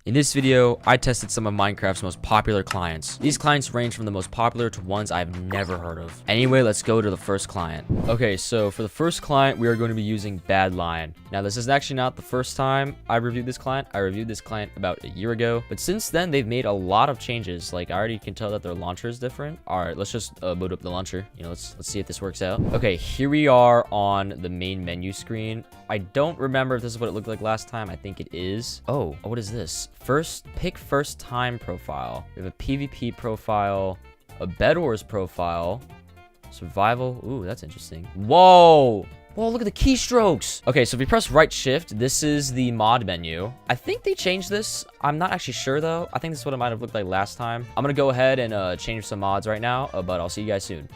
In this video, I tested some of Minecraft's most popular clients. These clients range from the most popular to ones I've never heard of. Anyway, let's go to the first client. Okay, so for the first client, we are going to be using Badlion. Now, this is actually not the first time I reviewed this client. I reviewed this client about a year ago, but since then, they've made a lot of changes. Like, I already can tell that their launcher is different. All right, let's just boot up the launcher. You know, let's see if this works out. Okay, here we are on the main menu screen. I don't remember if this is what it looked like last time. I think it is. Oh, what is this? Pick first time profile. We have a PvP profile, a Bed Wars profile, survival. Ooh, that's interesting. Whoa! Whoa, look at the keystrokes. Okay, so if we press right shift, this is the mod menu. I think they changed this. I'm not actually sure though. I think this is what it might have looked like last time. I'm gonna go ahead and change some mods right now, but I'll see you guys soon.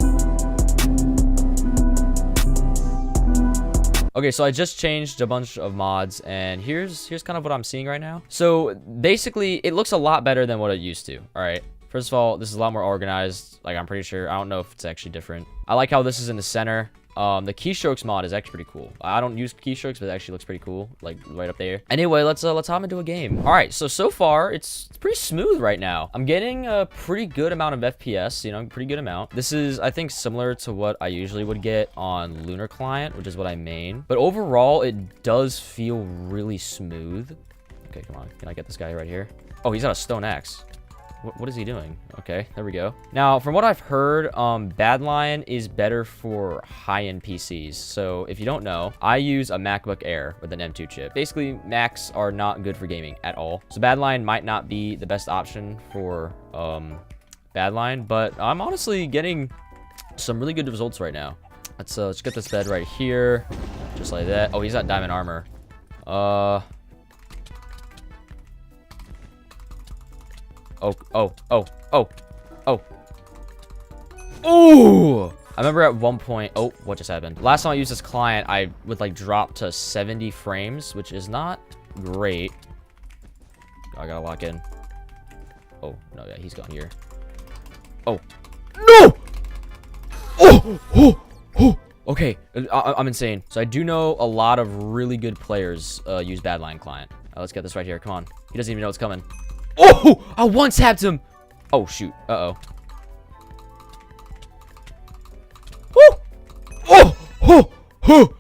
Okay, so I just changed a bunch of mods, and here's kind of what I'm seeing right now. So basically, it looks a lot better than what it used to. All right. First of all, this is a lot more organized. Like, I'm pretty sure. I don't know if it's actually different. I like how this is in the center. The keystrokes mod is actually pretty cool. I don't use keystrokes, but it actually looks pretty cool, like right up there. Anyway, let's hop into a game. All right, so far it's pretty smooth right now. I'm getting a pretty good amount of FPS, you know, pretty good amount. This is, I think, similar to what I usually would get on Lunar Client, which is what I main. But overall, it does feel really smooth. Okay, come on, can I get this guy right here? Oh, he's got a stone axe. What is he doing? Okay, there we go. Now, from what I've heard, Badlion is better for high-end PCs. So, if you don't know, I use a MacBook Air with an M2 chip. Basically, Macs are not good for gaming at all. So, Badlion might not be the best option for Badlion, but I'm honestly getting some really good results right now. Let's get this bed right here, just like that. Oh, he's got diamond armor. Oh. Ooh! I remember at one point... Oh, what just happened? Last time I used this client, I would, like, drop to 70 frames, which is not great. I gotta lock in. Oh, no, yeah, he's gone here. Oh. No! Oh! Okay, I'm insane. So I do know a lot of really good players use Badlion client. Let's get this right here. Come on. He doesn't even know it's coming. Oh! I one-tapped him! Oh, shoot. Uh-oh. Oh!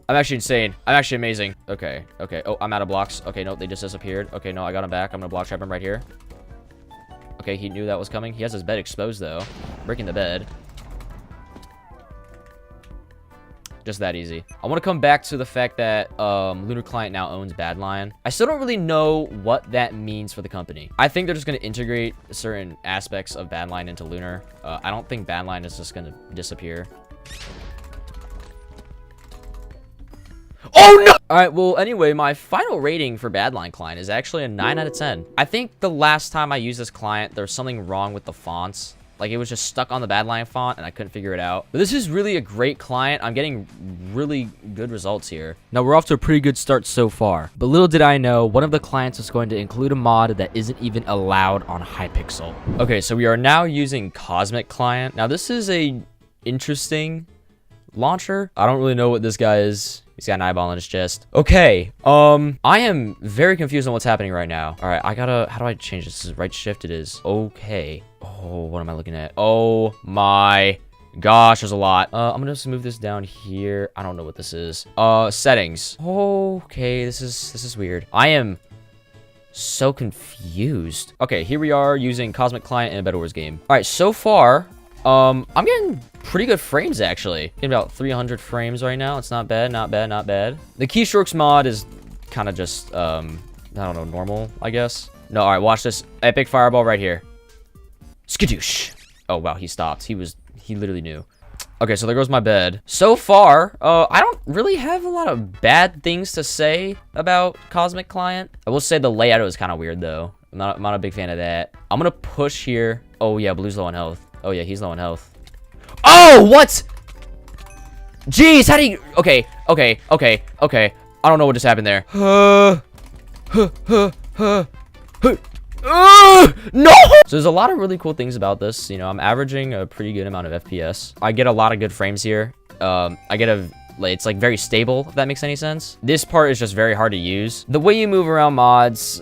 I'm actually insane. I'm actually amazing. Okay. Oh, I'm out of blocks. Okay, no, they just disappeared. Okay, no, I got him back. I'm gonna block trap him right here. Okay, he knew that was coming. He has his bed exposed, though. Breaking the bed. Just that easy. I want to come back to the fact that Lunar Client now owns Badlion. I still don't really know what that means for the company. I think they're just going to integrate certain aspects of Badlion into Lunar. I don't think Badlion is just going to disappear. Oh, no! All right, well, anyway, my final rating for Badlion Client is actually a 9 out of 10. I think the last time I used this client, there was something wrong with the fonts. Like, it was just stuck on the Badlion font, and I couldn't figure it out. But this is really a great client. I'm getting really good results here. Now, we're off to a pretty good start so far. But little did I know, one of the clients is going to include a mod that isn't even allowed on Hypixel. Okay, so we are now using Cosmic Client. Now, this is a interesting launcher. I don't really know what this guy is. He's got an eyeball on his chest. Okay, I am very confused on what's happening right now. All right, how do I change this? This is right shift, it is. Okay. Oh, what am I looking at? Oh my gosh, there's a lot. I'm gonna just move this down here. I don't know what this is. Settings. Okay, this is weird. I am so confused. Okay, here we are using Cosmic Client in a Bed Wars game. All right, so far, I'm getting pretty good frames, actually. Getting about 300 frames right now. It's not bad, not bad, not bad. The keystrokes mod is kind of just, I don't know, normal, I guess. No, all right, watch this. Epic fireball right here. Skadoosh. Oh, wow, he stopped. He literally knew. Okay, so there goes my bed. So far, I don't really have a lot of bad things to say about Cosmic Client. I will say the layout is kind of weird, though. I'm not a big fan of that. I'm gonna push here. Oh, yeah, Blue's low on health. Oh, yeah, he's low on health. Oh, what? Jeez, how do you... Okay. I don't know what just happened there. No! So there's a lot of really cool things about this. You know, I'm averaging a pretty good amount of FPS. I get a lot of good frames here. I get it's like very stable, if that makes any sense. This part is just very hard to use. The way you move around mods,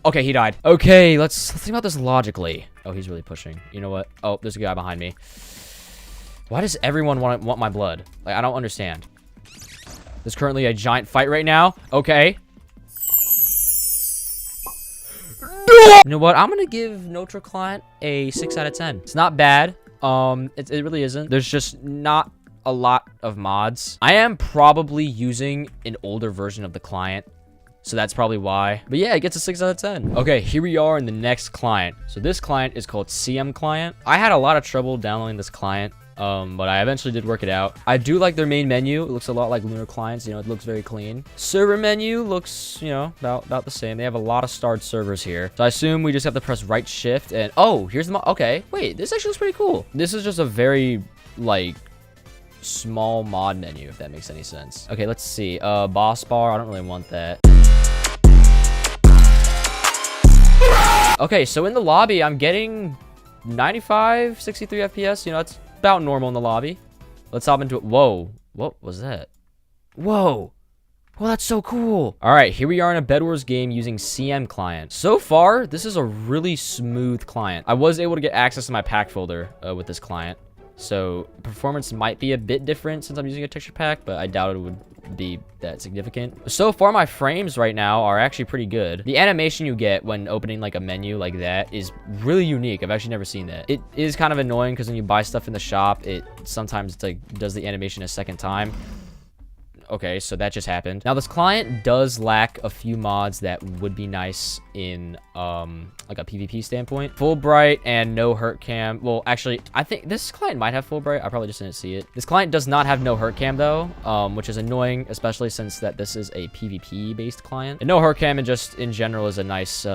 Okay, he died. Okay, let's think about this logically. Oh, he's really pushing. You know what? Oh, there's a guy behind me. Why does everyone want my blood? Like, I don't understand. There's currently a giant fight right now. Okay. You know what? I'm gonna give Notre Client a 6 out of 10. It's not bad. It really isn't. There's just not a lot of mods. I am probably using an older version of the client, so that's probably why. But yeah, it gets a 6 out of 10. Okay, here we are in the next client. So this client is called CM Client. I had a lot of trouble downloading this client, but I eventually did work it out. I do like their main menu. It looks a lot like Lunar Clients. You know, it looks very clean. Server menu looks, you know, about the same. They have a lot of starred servers here. So I assume we just have to press right shift and, oh, here's the okay. Wait, this actually looks pretty cool. This is just a very, like, small mod menu, if that makes any sense. Okay, let's see. Boss bar. I don't really want that. Okay, so in the lobby, I'm getting 95, 63 FPS. You know, that's about normal in the lobby. Let's hop into it. Whoa. What was that? Whoa. Well, that's so cool. All right, here we are in a Bed Wars game using CM Client. So far, this is a really smooth client. I was able to get access to my pack folder with this client. So performance might be a bit different since I'm using a texture pack, but I doubt it would be that significant. So far, my frames right now are actually pretty good. The animation you get when opening like a menu like that is really unique. I've actually never seen that. It is kind of annoying because when you buy stuff in the shop, it sometimes it's like does the animation a second time. Okay, so that just happened. Now, this client does lack a few mods that would be nice in, like a PvP standpoint. Fullbright and no hurt cam. Well, actually, I think this client might have Fullbright. I probably just didn't see it. This client does not have no hurt cam, though, which is annoying, especially since that this is a PvP-based client. And no hurt cam, and just in general, is a nice,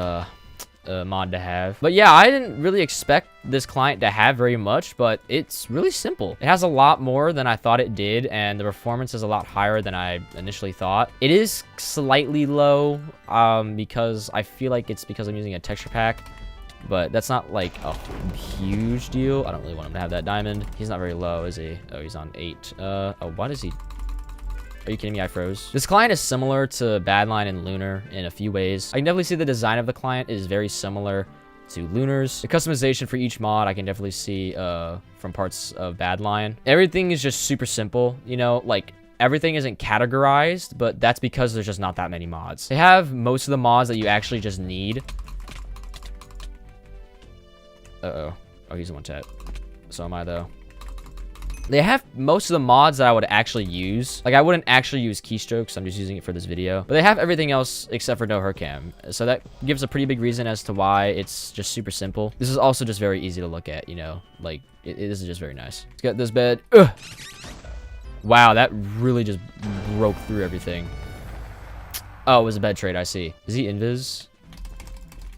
mod to have. But yeah, I didn't really expect this client to have very much, but it's really simple. It has a lot more than I thought it did, and the performance is a lot higher than I initially thought. It is slightly low, because I feel like it's because I'm using a texture pack, but that's not like a huge deal. I don't really want him to have that diamond. He's not very low, is he? Oh, he's on 8. Oh, what is he? Are you kidding me? I froze. This client is similar to Badline and Lunar in a few ways. I can definitely see the design of the client is very similar to Lunar's. The customization for each mod, I can definitely see from parts of Badline. Everything is just super simple. You know, like, everything isn't categorized, but that's because there's just not that many mods. They have most of the mods that you actually just need. Uh-oh. Oh, he's the one tap. So am I, though. They have most of the mods that I would actually use. Like, I wouldn't actually use keystrokes. I'm just using it for this video. But they have everything else except for no hurt cam. So that gives a pretty big reason as to why it's just super simple. This is also just very easy to look at, you know? Like, this is just very nice. Let's get this bed. Ugh. Wow, that really just broke through everything. Oh, it was a bed trade, I see. Is he invis?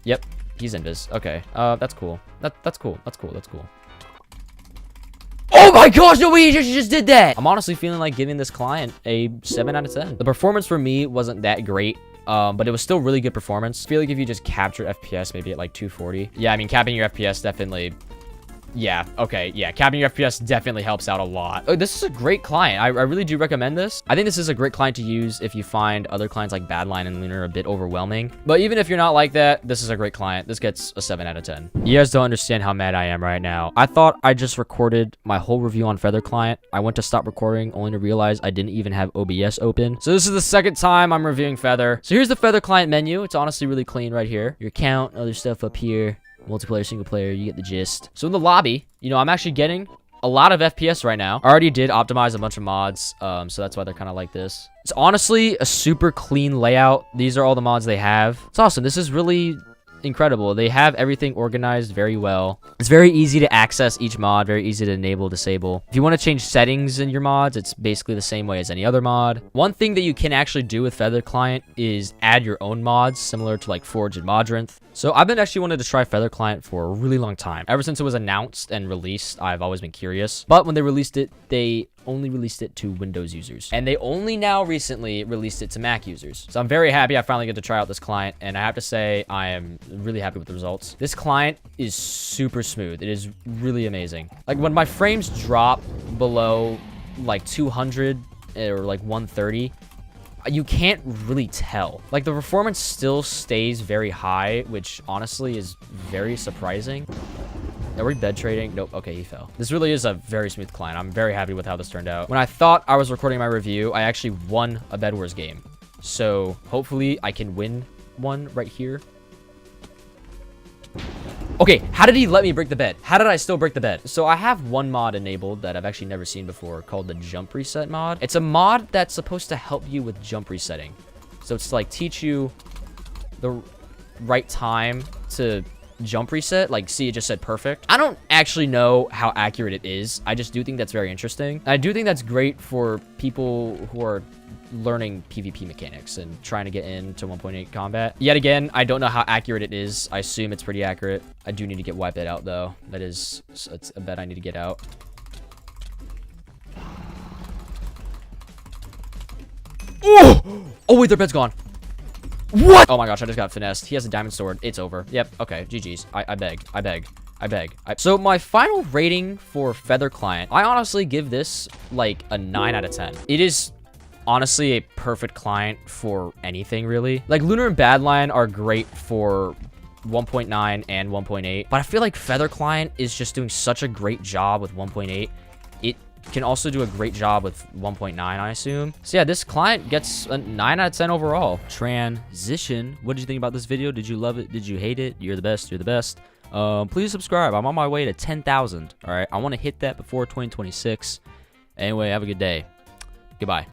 Yep, he's invis. Okay, that's cool. That's cool. That's cool. That's cool. Oh my gosh, no way, he just did that. I'm honestly feeling like giving this client a 7 out of 10. The performance for me wasn't that great, but it was still really good performance. I feel like if you just capture FPS maybe at like 240. Yeah, I mean, capping your FPS definitely... Yeah, okay, yeah, capping your FPS definitely helps out a lot. Oh, this is a great client. I really do recommend this. I think this is a great client to use if you find other clients like Badline and Lunar a bit overwhelming. But even if you're not like that, this is a great client. This gets a 7 out of 10. You guys don't understand how mad I am right now. I thought I just recorded my whole review on Feather Client. I went to stop recording only to realize I didn't even have OBS open. So this is the second time I'm reviewing Feather. So here's the Feather Client menu. It's honestly really clean right here. Your account, other stuff up here. Multiplayer, single player, you get the gist. So in the lobby, you know, I'm actually getting a lot of FPS right now. I already did optimize a bunch of mods, so that's why they're kind of like this. It's honestly a super clean layout. These are all the mods they have. It's awesome. This is really incredible. They have everything organized very well. It's very easy to access each mod, very easy to enable, disable. If you want to change settings in your mods, it's basically the same way as any other mod. One thing that you can actually do with Feather Client is add your own mods, similar to like Forge and Modrinth. So I've been actually wanted to try Feather Client for a really long time. Ever since it was announced and released, I've always been curious. But when they released it, they only released it to Windows users. And they only now recently released it to Mac users. So I'm very happy I finally get to try out this client. And I have to say, I am really happy with the results. This client is super smooth. It is really amazing. Like when my frames drop below like 200 or like 130, you can't really tell. Like, the performance still stays very high, which honestly is very surprising. Are we bed trading? Nope. Okay, he fell. This really is a very smooth client. I'm very happy with how this turned out. When I thought I was recording my review, I actually won a Bed Wars game. So hopefully I can win one right here. Okay, how did he let me break the bed? How did I still break the bed? So I have one mod enabled that I've actually never seen before called the jump reset mod. It's a mod that's supposed to help you with jump resetting. So it's to, like, teach you the right time to jump reset. Like, see, it just said perfect. I don't actually know how accurate it is. I just do think that's very interesting. And I do think that's great for people who are learning PvP mechanics and trying to get into 1.8 combat. Yet again, I don't know how accurate it is. I assume it's pretty accurate. I do need to get Wipe Bed out, though. It's a bed I need to get out. Oh! Oh, wait, their bed's gone. What? Oh my gosh, I just got finessed. He has a diamond sword. It's over. Yep. Okay. GG's. I beg. So my final rating for Feather Client, I honestly give this like a 9 out of 10. It is honestly a perfect client for anything, really. Like, Lunar and Badlion are great for 1.9 and 1.8, but I feel like Feather Client is just doing such a great job with 1.8. It can also do a great job with 1.9, I assume. So yeah, this client gets a 9 out of 10 overall. Transition. What did you think about this video? Did you love it? Did you hate it? You're the best. You're the best. Please subscribe. I'm on my way to 10,000. All right. I want to hit that before 2026. Anyway, have a good day. Goodbye.